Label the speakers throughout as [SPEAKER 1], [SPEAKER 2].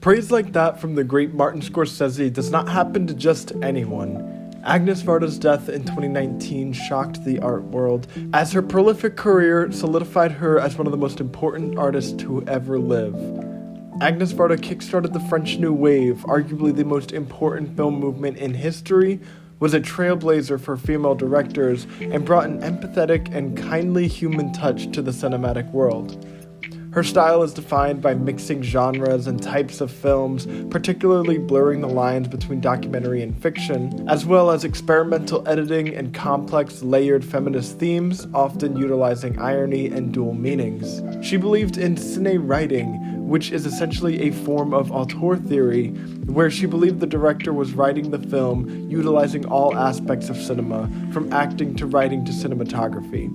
[SPEAKER 1] Praise like that from the great Martin Scorsese does not happen to just anyone. Agnes Varda's death in 2019 shocked the art world, as her prolific career solidified her as one of the most important artists to ever live. Agnes Varda kickstarted the French New Wave, arguably the most important film movement in history, was a trailblazer for female directors, and brought an empathetic and kindly human touch to the cinematic world. Her style is defined by mixing genres and types of films, particularly blurring the lines between documentary and fiction, as well as experimental editing and complex, layered feminist themes, often utilizing irony and dual meanings. She believed in cine writing, which is essentially a form of auteur theory, where she believed the director was writing the film utilizing all aspects of cinema, from acting to writing to cinematography.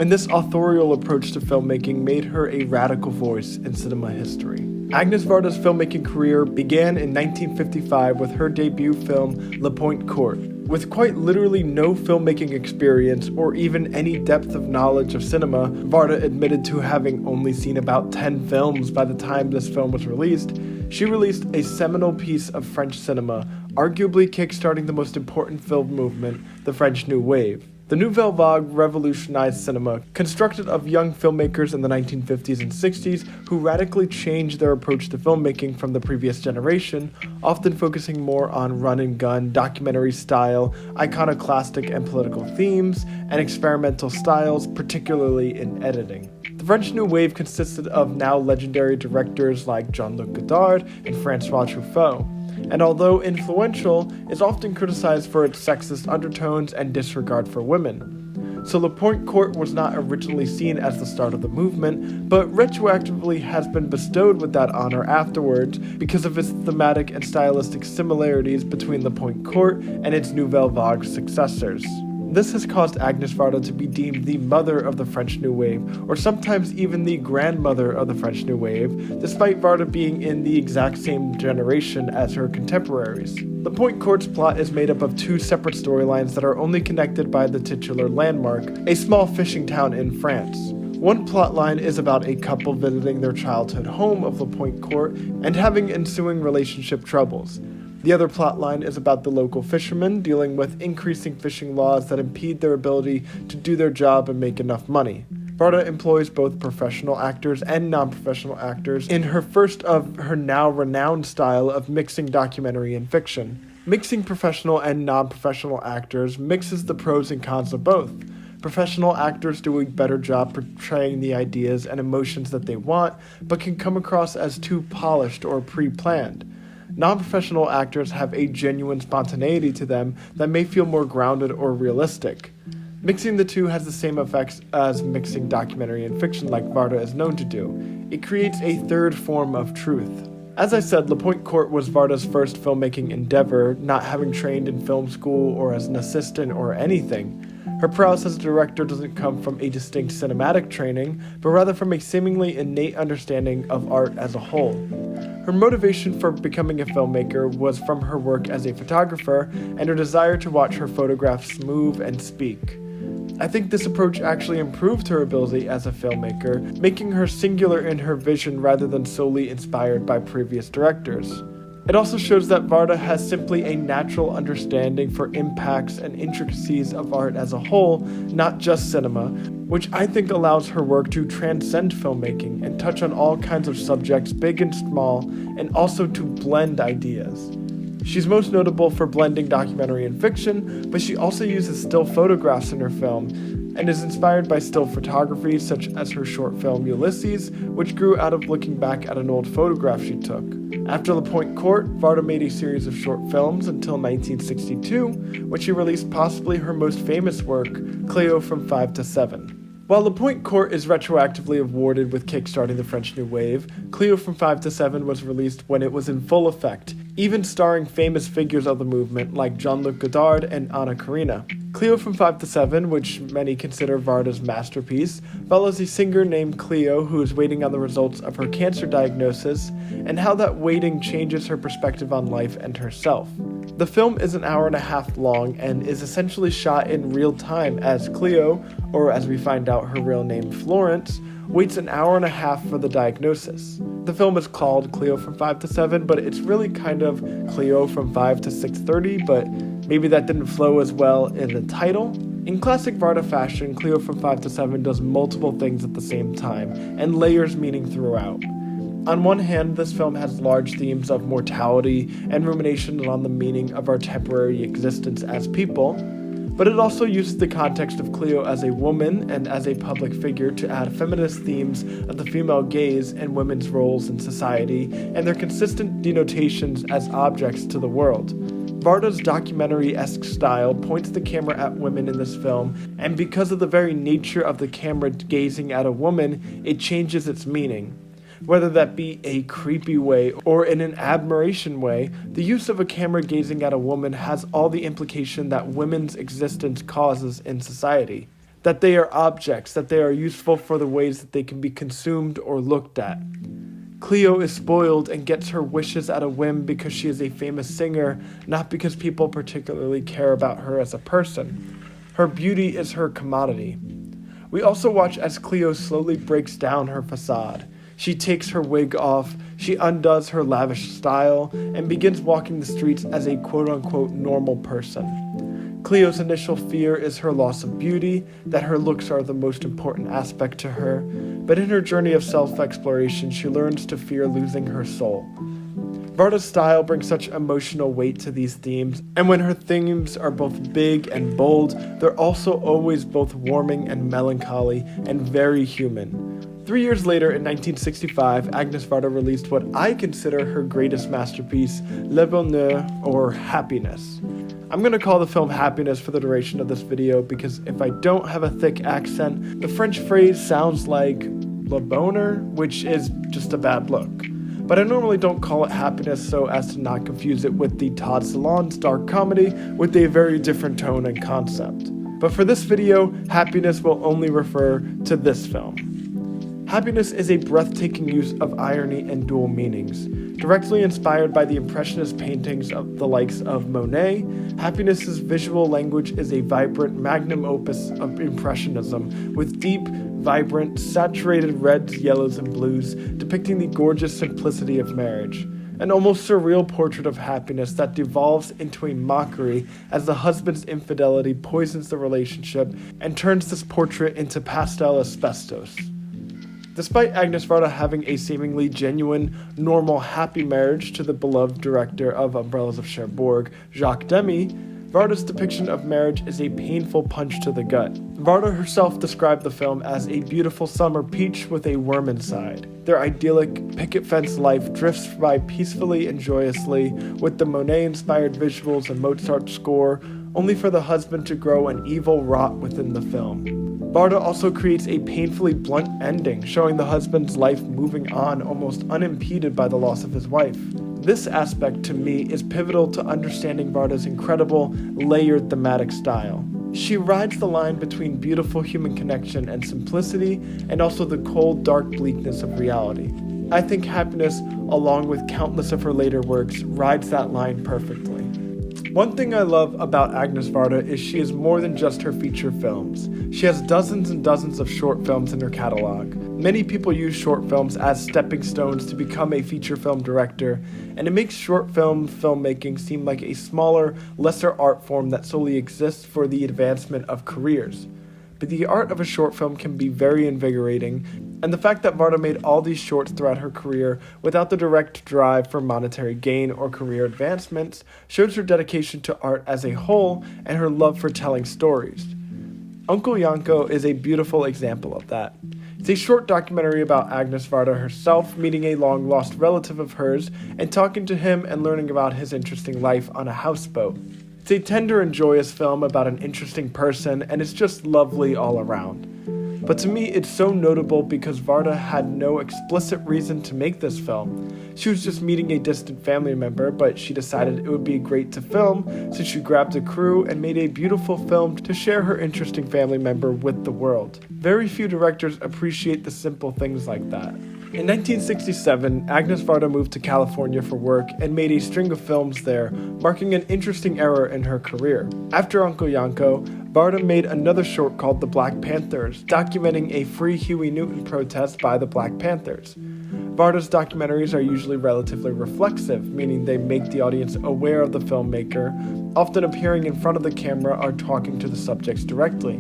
[SPEAKER 1] And this authorial approach to filmmaking made her a radical voice in cinema history. Agnes Varda's filmmaking career began in 1955 with her debut film Le Point Court. With quite literally no filmmaking experience or even any depth of knowledge of cinema, Varda admitted to having only seen about 10 films by the time this film was released. She released a seminal piece of French cinema, arguably kickstarting the most important film movement, the French New Wave. The Nouvelle Vague revolutionized cinema, constructed of young filmmakers in the 1950s and 60s who radically changed their approach to filmmaking from the previous generation, often focusing more on run-and-gun, documentary style, iconoclastic and political themes, and experimental styles, particularly in editing. The French New Wave consisted of now legendary directors like Jean-Luc Godard and François Truffaut, and although influential, is often criticized for its sexist undertones and disregard for women. So Le Point Court was not originally seen as the start of the movement, but retroactively has been bestowed with that honor afterwards because of its thematic and stylistic similarities between Le Point Court and its Nouvelle Vague successors. This has caused Agnes Varda to be deemed the mother of the French New Wave, or sometimes even the grandmother of the French New Wave, despite Varda being in the exact same generation as her contemporaries. The Point Court's plot is made up of two separate storylines that are only connected by the titular landmark, a small fishing town in France. One plotline is about a couple visiting their childhood home of Le Point Court and having ensuing relationship troubles. The other plotline is about the local fishermen dealing with increasing fishing laws that impede their ability to do their job and make enough money. Varda employs both professional actors and non-professional actors in her first of her now renowned style of mixing documentary and fiction. Mixing professional and non-professional actors mixes the pros and cons of both. Professional actors do a better job portraying the ideas and emotions that they want, but can come across as too polished or pre-planned. Non-professional actors have a genuine spontaneity to them that may feel more grounded or realistic. Mixing the two has the same effects as mixing documentary and fiction like Varda is known to do. It creates a third form of truth. As I said, Le Point Court was Varda's first filmmaking endeavor, not having trained in film school or as an assistant or anything. Her prowess as a director doesn't come from a distinct cinematic training, but rather from a seemingly innate understanding of art as a whole. Her motivation for becoming a filmmaker was from her work as a photographer and her desire to watch her photographs move and speak. I think this approach actually improved her ability as a filmmaker, making her singular in her vision rather than solely inspired by previous directors. It also shows that Varda has simply a natural understanding for impacts and intricacies of art as a whole, not just cinema, which I think allows her work to transcend filmmaking and touch on all kinds of subjects, big and small, and also to blend ideas. She's most notable for blending documentary and fiction, but she also uses still photographs in her film, and is inspired by still photography such as her short film Ulysses, which grew out of looking back at an old photograph she took. After Le Point Court, Varda made a series of short films until 1962, when she released possibly her most famous work, Cleo from 5 to 7. While Le Point Court is retroactively awarded with kickstarting the French New Wave, Cleo from 5 to 7 was released when it was in full effect, even starring famous figures of the movement like Jean-Luc Godard and Anna Karina. Cleo from 5 to 7, which many consider Varda's masterpiece, follows a singer named Cleo who is waiting on the results of her cancer diagnosis and how that waiting changes her perspective on life and herself. The film is an hour and a half long and is essentially shot in real time as Cleo, or as we find out her real name Florence, waits an hour and a half for the diagnosis. The film is called Cleo from 5 to 7, but it's really kind of Cleo from 5 to 6:30, but maybe that didn't flow as well in the title. In classic Varda fashion, Cleo from 5 to 7 does multiple things at the same time and layers meaning throughout. On one hand, this film has large themes of mortality and rumination on the meaning of our temporary existence as people, but it also uses the context of Cleo as a woman and as a public figure to add feminist themes of the female gaze and women's roles in society and their consistent denotations as objects to the world. Varda's documentary-esque style points the camera at women in this film, and because of the very nature of the camera gazing at a woman, it changes its meaning. Whether that be a creepy way or in an admiration way, the use of a camera gazing at a woman has all the implication that women's existence causes in society. That they are objects, that they are useful for the ways that they can be consumed or looked at. Cleo is spoiled and gets her wishes at a whim because she is a famous singer, not because people particularly care about her as a person. Her beauty is her commodity. We also watch as Cleo slowly breaks down her facade. She takes her wig off, she undoes her lavish style, and begins walking the streets as a quote-unquote normal person. Cleo's initial fear is her loss of beauty, that her looks are the most important aspect to her, but in her journey of self-exploration, she learns to fear losing her soul. Varda's style brings such emotional weight to these themes, and when her themes are both big and bold, they're also always both warming and melancholy and very human. 3 years later, in 1965, Agnes Varda released what I consider her greatest masterpiece, Le Bonheur, or Happiness. I'm going to call the film Happiness for the duration of this video because if I don't have a thick accent, the French phrase sounds like Le Bonheur, which is just a bad look. But I normally don't call it Happiness so as to not confuse it with the Todd Solondz dark comedy with a very different tone and concept. But for this video, Happiness will only refer to this film. Happiness is a breathtaking use of irony and dual meanings. Directly inspired by the Impressionist paintings of the likes of Monet, Happiness's visual language is a vibrant magnum opus of Impressionism with deep, vibrant, saturated reds, yellows, and blues depicting the gorgeous simplicity of marriage. An almost surreal portrait of happiness that devolves into a mockery as the husband's infidelity poisons the relationship and turns this portrait into pastel asbestos. Despite Agnes Varda having a seemingly genuine, normal, happy marriage to the beloved director of Umbrellas of Cherbourg, Jacques Demy, Varda's depiction of marriage is a painful punch to the gut. Varda herself described the film as a beautiful summer peach with a worm inside. Their idyllic, picket fence life drifts by peacefully and joyously, with the Monet-inspired visuals and Mozart score, only for the husband to grow an evil rot within the film. Varda also creates a painfully blunt ending, showing the husband's life moving on almost unimpeded by the loss of his wife. This aspect, to me, is pivotal to understanding Varda's incredible, layered thematic style. She rides the line between beautiful human connection and simplicity, and also the cold, dark bleakness of reality. I think Happiness, along with countless of her later works, rides that line perfectly. One thing I love about Agnes Varda is she is more than just her feature films. She has dozens and dozens of short films in her catalog. Many people use short films as stepping stones to become a feature film director, and it makes short film filmmaking seem like a smaller, lesser art form that solely exists for the advancement of careers. But the art of a short film can be very invigorating, and the fact that Varda made all these shorts throughout her career without the direct drive for monetary gain or career advancements shows her dedication to art as a whole and her love for telling stories. Uncle Yanko is a beautiful example of that. It's a short documentary about Agnes Varda herself meeting a long-lost relative of hers and talking to him and learning about his interesting life on a houseboat. It's a tender and joyous film about an interesting person, and it's just lovely all around. But to me, it's so notable because Varda had no explicit reason to make this film. She was just meeting a distant family member, but she decided it would be great to film, so she grabbed a crew and made a beautiful film to share her interesting family member with the world. Very few directors appreciate the simple things like that. In 1967, Agnes Varda moved to California for work and made a string of films there, marking an interesting era in her career. After Uncle Yanko, Varda made another short called The Black Panthers, documenting a Free Huey Newton protest by the Black Panthers. Varda's documentaries are usually relatively reflexive, meaning they make the audience aware of the filmmaker, often appearing in front of the camera or talking to the subjects directly.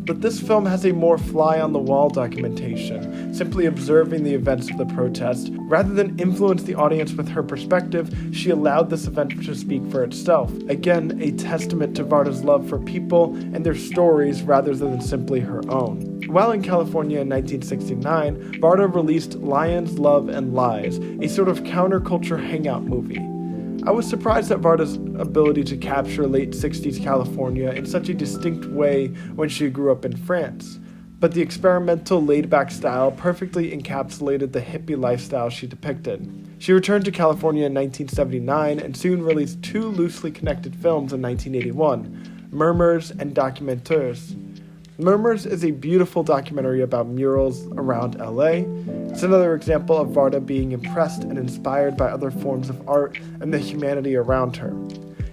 [SPEAKER 1] But this film has a more fly-on-the-wall documentation, simply observing the events of the protest. Rather than influence the audience with her perspective, she allowed this event to speak for itself. Again, a testament to Varda's love for people and their stories rather than simply her own. While in California in 1969, Varda released Lions, Love, and Lies, a sort of counterculture hangout movie. I was surprised at Varda's ability to capture late 60s California in such a distinct way when she grew up in France, but the experimental laid-back style perfectly encapsulated the hippie lifestyle she depicted. She returned to California in 1979 and soon released two loosely connected films in 1981, Murmurs and Documentaires. Murmurs is a beautiful documentary about murals around LA. It's another example of Varda being impressed and inspired by other forms of art and the humanity around her.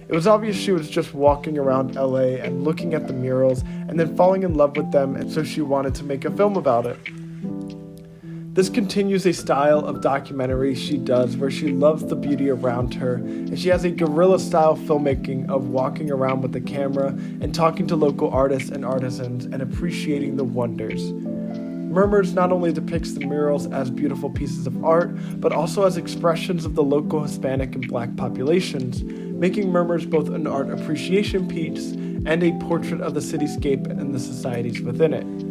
[SPEAKER 1] It was obvious she was just walking around LA and looking at the murals and then falling in love with them, and so she wanted to make a film about it. This continues a style of documentary she does where she loves the beauty around her, and she has a guerrilla-style filmmaking of walking around with the camera and talking to local artists and artisans and appreciating the wonders. Murmurs not only depicts the murals as beautiful pieces of art, but also as expressions of the local Hispanic and Black populations, making Murmurs both an art appreciation piece and a portrait of the cityscape and the societies within it.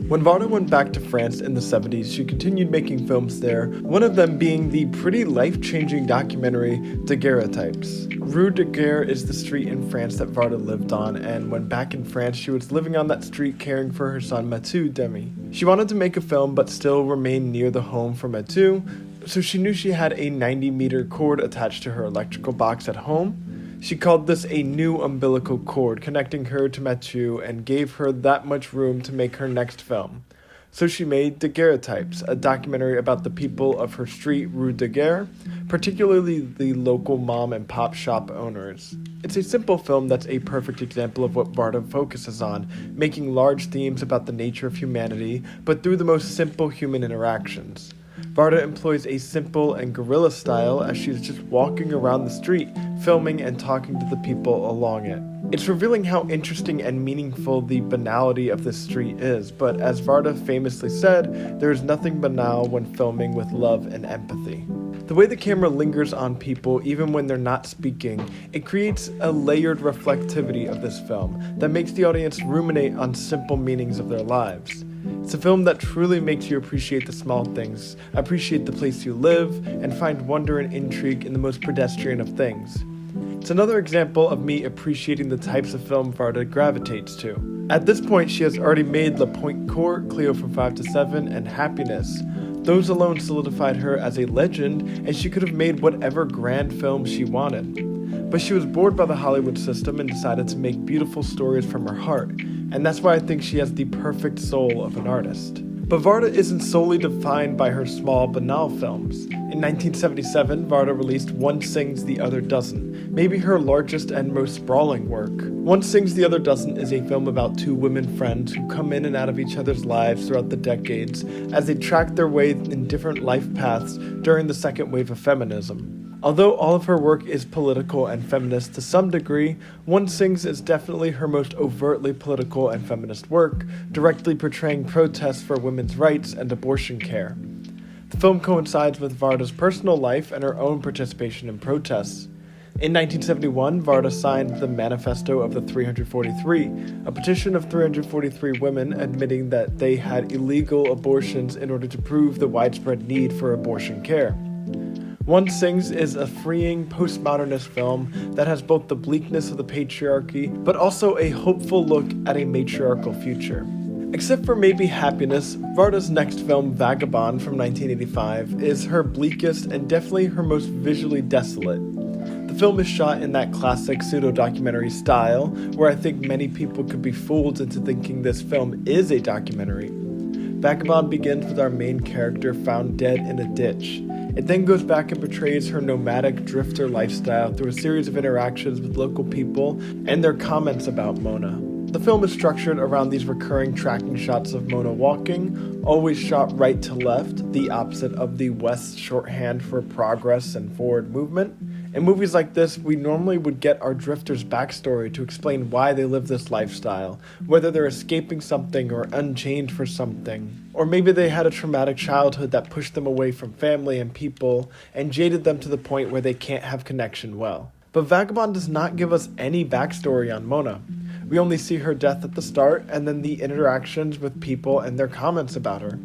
[SPEAKER 1] When Varda went back to France in the 70s, she continued making films there, one of them being the pretty life-changing documentary Daguerreotypes. Rue Daguerre is the street in France that Varda lived on, and when back in France, she was living on that street caring for her son Mathieu Demy. She wanted to make a film but still remain near the home for Mathieu, so she knew she had a 90-meter cord attached to her electrical box at home. She called this a new umbilical cord, connecting her to Mathieu and gave her that much room to make her next film. So she made Daguerreotypes, a documentary about the people of her street, Rue Daguerre, particularly the local mom and pop shop owners. It's a simple film that's a perfect example of what Varda focuses on, making large themes about the nature of humanity, but through the most simple human interactions. Varda employs a simple and guerrilla style as she's just walking around the street, filming and talking to the people along it. It's revealing how interesting and meaningful the banality of this street is, but as Varda famously said, there is nothing banal when filming with love and empathy. The way the camera lingers on people even when they're not speaking, it creates a layered reflectivity of this film that makes the audience ruminate on simple meanings of their lives. It's a film that truly makes you appreciate the small things, appreciate the place you live, and find wonder and intrigue in the most pedestrian of things. It's another example of me appreciating the types of film Varda gravitates to. At this point, she has already made La Pointe Courte, Cleo from 5 to 7, and Happiness. Those alone solidified her as a legend, and she could have made whatever grand film she wanted. But she was bored by the Hollywood system and decided to make beautiful stories from her heart, and that's why I think she has the perfect soul of an artist. But Varda isn't solely defined by her small, banal films. In 1977, Varda released One Sings, the Other Doesn't, maybe her largest and most sprawling work. One Sings, the Other Doesn't is a film about two women friends who come in and out of each other's lives throughout the decades as they track their way in different life paths during the second wave of feminism. Although all of her work is political and feminist to some degree, One Sings is definitely her most overtly political and feminist work, directly portraying protests for women's rights and abortion care. The film coincides with Varda's personal life and her own participation in protests. In 1971, Varda signed the Manifesto of the 343, a petition of 343 women admitting that they had illegal abortions in order to prove the widespread need for abortion care. One Sings is a freeing postmodernist film that has both the bleakness of the patriarchy, but also a hopeful look at a matriarchal future. Except for maybe Happiness, Varda's next film, Vagabond from 1985, is her bleakest and definitely her most visually desolate. The film is shot in that classic pseudo-documentary style, where I think many people could be fooled into thinking this film is a documentary. Vagabond begins with our main character found dead in a ditch. It then goes back and portrays her nomadic drifter lifestyle through a series of interactions with local people and their comments about Mona. The film is structured around these recurring tracking shots of Mona walking, always shot right to left, the opposite of the West shorthand for progress and forward movement. In movies like this, we normally would get our drifter's backstory to explain why they live this lifestyle, whether they're escaping something or unchained for something. Or maybe they had a traumatic childhood that pushed them away from family and people and jaded them to the point where they can't have connection well. But Vagabond does not give us any backstory on Mona. We only see her death at the start and then the interactions with people and their comments about her.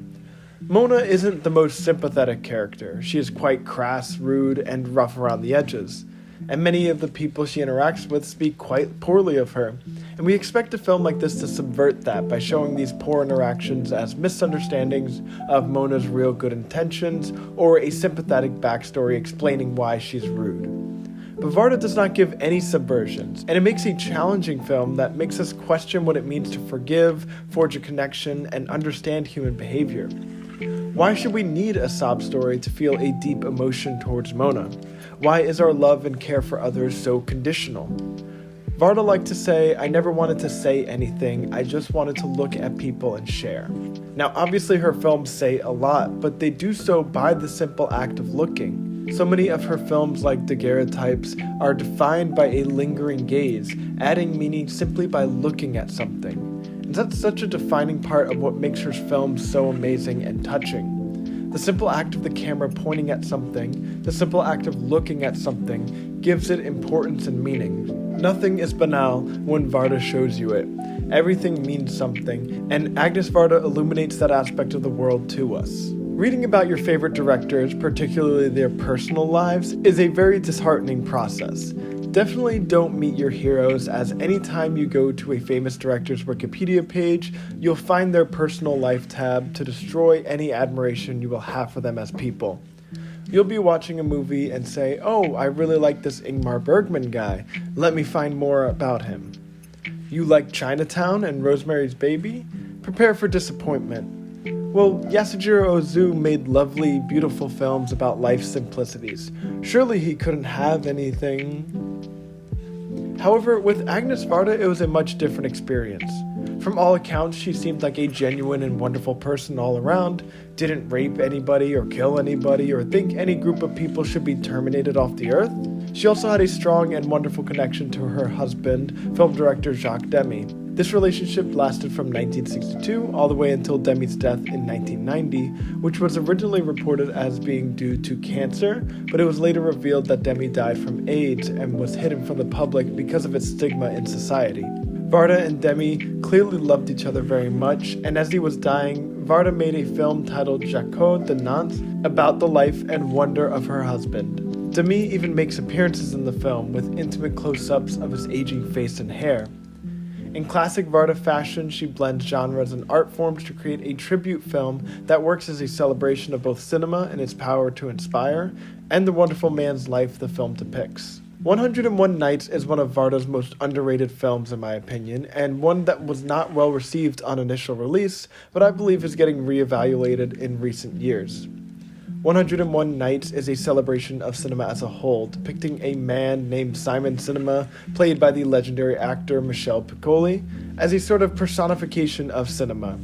[SPEAKER 1] Mona isn't the most sympathetic character. She is quite crass, rude, and rough around the edges. And many of the people she interacts with speak quite poorly of her. And we expect a film like this to subvert that by showing these poor interactions as misunderstandings of Mona's real good intentions or a sympathetic backstory explaining why she's rude. But Varda does not give any subversions, and it makes a challenging film that makes us question what it means to forgive, forge a connection, and understand human behavior. Why should we need a sob story to feel a deep emotion towards Mona? Why is our love and care for others so conditional? Varda liked to say, "I never wanted to say anything, I just wanted to look at people and share." Now obviously her films say a lot, but they do so by the simple act of looking. So many of her films, like daguerreotypes, are defined by a lingering gaze, adding meaning simply by looking at something. And that's such a defining part of what makes her films so amazing and touching. The simple act of the camera pointing at something, the simple act of looking at something, gives it importance and meaning. Nothing is banal when Varda shows you it. Everything means something, and Agnes Varda illuminates that aspect of the world to us. Reading about your favorite directors, particularly their personal lives, is a very disheartening process. Definitely don't meet your heroes, as anytime you go to a famous director's Wikipedia page, you'll find their personal life tab to destroy any admiration you will have for them as people. You'll be watching a movie and say, "Oh, I really like this Ingmar Bergman guy. Let me find more about him." You like Chinatown and Rosemary's Baby? Prepare for disappointment. Well, Yasujiro Ozu made lovely, beautiful films about life's simplicities. Surely he couldn't have anything. However, with Agnes Varda, it was a much different experience. From all accounts, she seemed like a genuine and wonderful person all around, didn't rape anybody or kill anybody or think any group of people should be terminated off the earth. She also had a strong and wonderful connection to her husband, film director Jacques Demy. This relationship lasted from 1962 all the way until Demy's death in 1990, which was originally reported as being due to cancer, but it was later revealed that Demy died from AIDS and was hidden from the public because of its stigma in society. Varda and Demy clearly loved each other very much, and as he was dying, Varda made a film titled Jacques de Nantes about the life and wonder of her husband. Demy even makes appearances in the film with intimate close-ups of his aging face and hair. In classic Varda fashion, she blends genres and art forms to create a tribute film that works as a celebration of both cinema and its power to inspire, and the wonderful man's life the film depicts. 101 Nights is one of Varda's most underrated films in my opinion, and one that was not well received on initial release, but I believe is getting reevaluated in recent years. 101 Nights is a celebration of cinema as a whole, depicting a man named Simon Cinema, played by the legendary actor Michel Piccoli, as a sort of personification of cinema.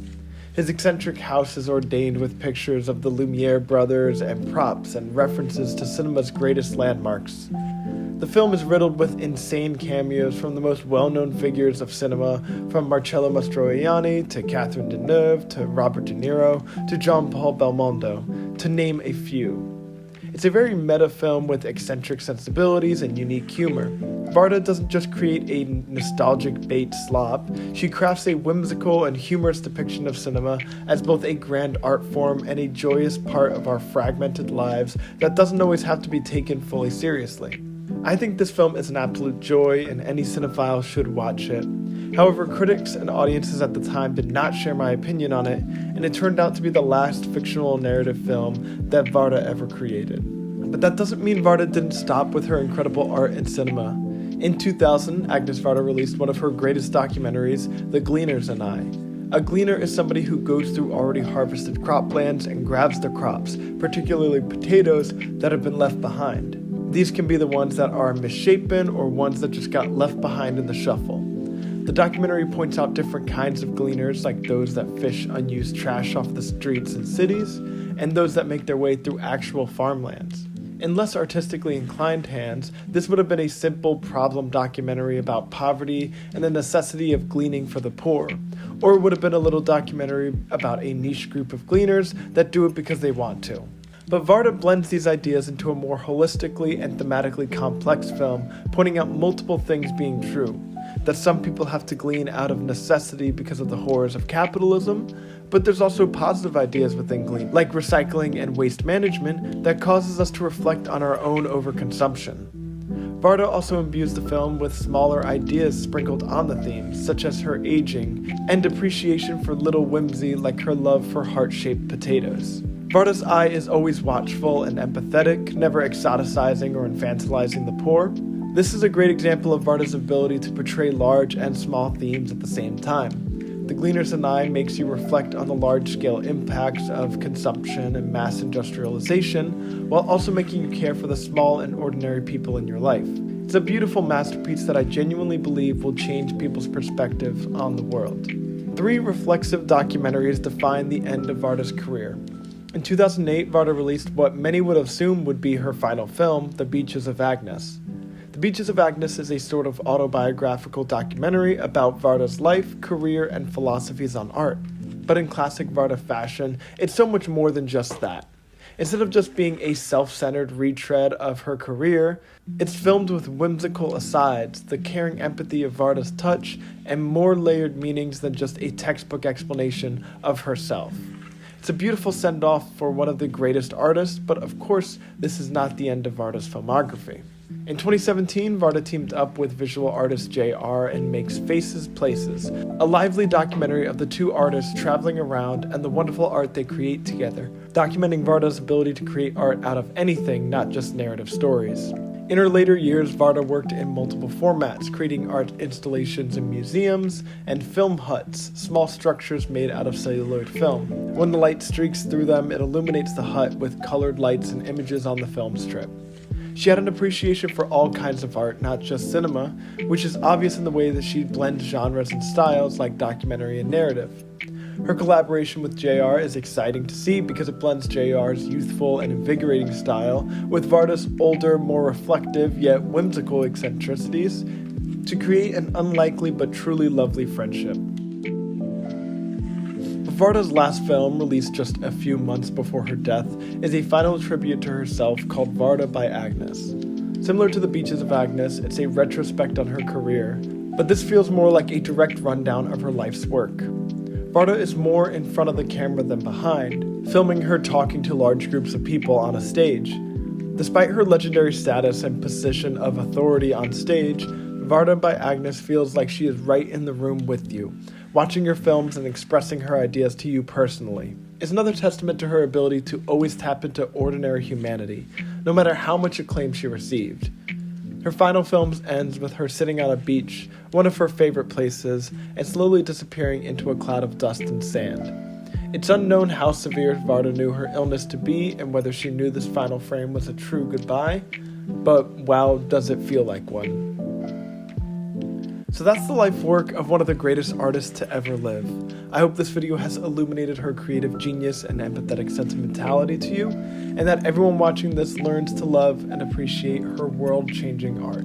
[SPEAKER 1] His eccentric house is ordained with pictures of the Lumiere brothers and props and references to cinema's greatest landmarks. The film is riddled with insane cameos from the most well-known figures of cinema, from Marcello Mastroianni to Catherine Deneuve to Robert De Niro to Jean-Paul Belmondo, to name a few. It's a very meta film with eccentric sensibilities and unique humor. Varda doesn't just create a nostalgic bait slop, she crafts a whimsical and humorous depiction of cinema as both a grand art form and a joyous part of our fragmented lives that doesn't always have to be taken fully seriously. I think this film is an absolute joy and any cinephile should watch it. However, critics and audiences at the time did not share my opinion on it, and it turned out to be the last fictional narrative film that Varda ever created. But that doesn't mean Varda didn't stop with her incredible art in cinema. In 2000, Agnes Varda released one of her greatest documentaries, The Gleaners and I. A gleaner is somebody who goes through already harvested croplands and grabs the crops, particularly potatoes, that have been left behind. These can be the ones that are misshapen or ones that just got left behind in the shuffle. The documentary points out different kinds of gleaners, like those that fish unused trash off the streets in cities, and those that make their way through actual farmlands. In less artistically inclined hands, this would have been a simple problem documentary about poverty and the necessity of gleaning for the poor, or it would have been a little documentary about a niche group of gleaners that do it because they want to. But Varda blends these ideas into a more holistically and thematically complex film, pointing out multiple things being true. That some people have to glean out of necessity because of the horrors of capitalism, but there's also positive ideas within glean, like recycling and waste management, that causes us to reflect on our own overconsumption. Varda also imbues the film with smaller ideas sprinkled on the themes, such as her aging, and appreciation for little whimsy like her love for heart-shaped potatoes. Varda's eye is always watchful and empathetic, never exoticizing or infantilizing the poor. This is a great example of Varda's ability to portray large and small themes at the same time. The Gleaner's Eye makes you reflect on the large-scale impacts of consumption and mass industrialization, while also making you care for the small and ordinary people in your life. It's a beautiful masterpiece that I genuinely believe will change people's perspective on the world. 3 reflexive documentaries define the end of Varda's career. In 2008, Varda released what many would assume would be her final film, The Beaches of Agnes. The Beaches of Agnes is a sort of autobiographical documentary about Varda's life, career, and philosophies on art. But in classic Varda fashion, it's so much more than just that. Instead of just being a self-centered retread of her career, it's filmed with whimsical asides, the caring empathy of Varda's touch, and more layered meanings than just a textbook explanation of herself. It's a beautiful send-off for one of the greatest artists, but of course, this is not the end of Varda's filmography. In 2017, Varda teamed up with visual artist JR and makes Faces Places, a lively documentary of the 2 artists traveling around and the wonderful art they create together, documenting Varda's ability to create art out of anything, not just narrative stories. In her later years, Varda worked in multiple formats, creating art installations in museums and film huts, small structures made out of celluloid film. When the light streaks through them, it illuminates the hut with colored lights and images on the film strip. She had an appreciation for all kinds of art, not just cinema, which is obvious in the way that she blends genres and styles like documentary and narrative. Her collaboration with JR is exciting to see because it blends JR's youthful and invigorating style with Varda's older, more reflective yet whimsical eccentricities to create an unlikely but truly lovely friendship. Varda's last film, released just a few months before her death, is a final tribute to herself called Varda by Agnes. Similar to The Beaches of Agnes, it's a retrospect on her career, but this feels more like a direct rundown of her life's work. Varda is more in front of the camera than behind, filming her talking to large groups of people on a stage. Despite her legendary status and position of authority on stage, Varda by Agnes feels like she is right in the room with you, watching your films and expressing her ideas to you personally. It's another testament to her ability to always tap into ordinary humanity, no matter how much acclaim she received. Her final film ends with her sitting on a beach, one of her favorite places, and slowly disappearing into a cloud of dust and sand. It's unknown how severe Varda knew her illness to be and whether she knew this final frame was a true goodbye, but wow, does it feel like one. So that's the life work of one of the greatest artists to ever live. I hope this video has illuminated her creative genius and empathetic sentimentality to you, and that everyone watching this learns to love and appreciate her world-changing art.